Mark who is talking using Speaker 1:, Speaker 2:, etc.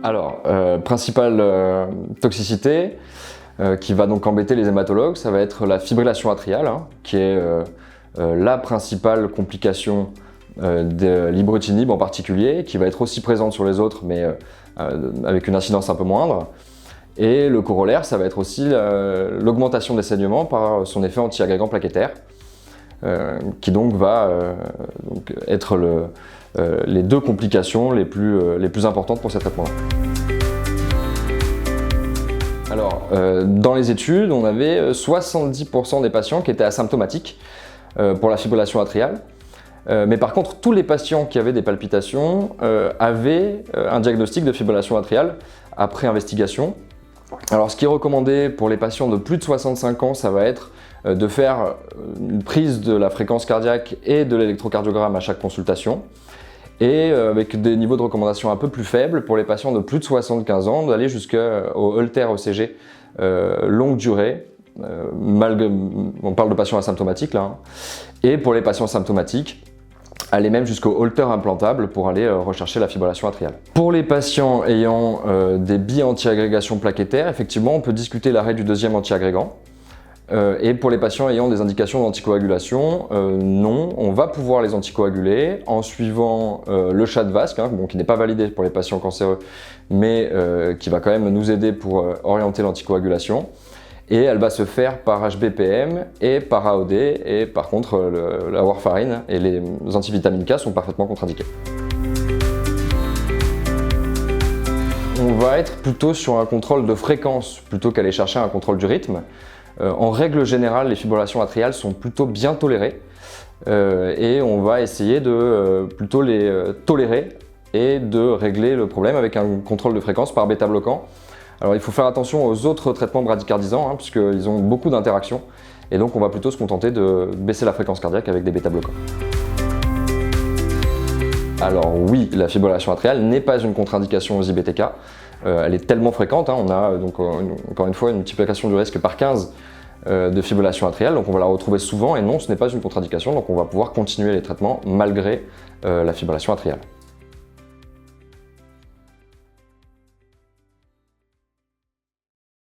Speaker 1: Alors, principale toxicité qui va donc embêter les hématologues, ça va être la fibrillation atriale, hein, qui est la principale complication de l'ibrutinib en particulier, qui va être aussi présente sur les autres, mais avec une incidence un peu moindre. Et le corollaire, ça va être aussi l'augmentation des saignements par son effet anti-agrégant plaquettaire, qui donc va être les deux complications les plus importantes pour ces traitements-là. Alors, dans les études, on avait 70% des patients qui étaient asymptomatiques pour la fibrillation atriale. Mais par contre, tous les patients qui avaient des palpitations avaient un diagnostic de fibrillation atriale après investigation. Alors, ce qui est recommandé pour les patients de plus de 65 ans, ça va être de faire une prise de la fréquence cardiaque et de l'électrocardiogramme à chaque consultation. Et avec des niveaux de recommandation un peu plus faibles pour les patients de plus de 75 ans, d'aller jusqu'au Holter ECG longue durée. On parle de patients asymptomatiques là, hein. Et pour les patients symptomatiques, aller même jusqu'au Holter implantable pour aller rechercher la fibrillation atriale. Pour les patients ayant des bi-antiagrégation plaquettaire, effectivement, on peut discuter l'arrêt du deuxième antiagrégant. Et pour les patients ayant des indications d'anticoagulation, non, on va pouvoir les anticoaguler en suivant le CHA2-VASc, hein, bon, qui n'est pas validé pour les patients cancéreux, mais qui va quand même nous aider pour orienter l'anticoagulation. Et elle va se faire par HBPM et par AOD, et par contre la warfarine et les antivitamines K sont parfaitement contre-indiqués. On va être plutôt sur un contrôle de fréquence plutôt qu'aller chercher un contrôle du rythme. En règle générale, les fibrillations atriales sont plutôt bien tolérées et on va essayer de plutôt les tolérer et de régler le problème avec un contrôle de fréquence par bêta-bloquant. Alors il faut faire attention aux autres traitements bradycardisants, hein, puisqu'ils ont beaucoup d'interactions, et donc on va plutôt se contenter de baisser la fréquence cardiaque avec des bêta-bloquants. Alors oui, la fibrillation atriale n'est pas une contre-indication aux IBTK, elle est tellement fréquente, hein, on a donc encore une fois une multiplication du risque par 15 de fibrillation atriale, donc on va la retrouver souvent, et non, ce n'est pas une contre-indication, donc on va pouvoir continuer les traitements malgré la fibrillation atriale.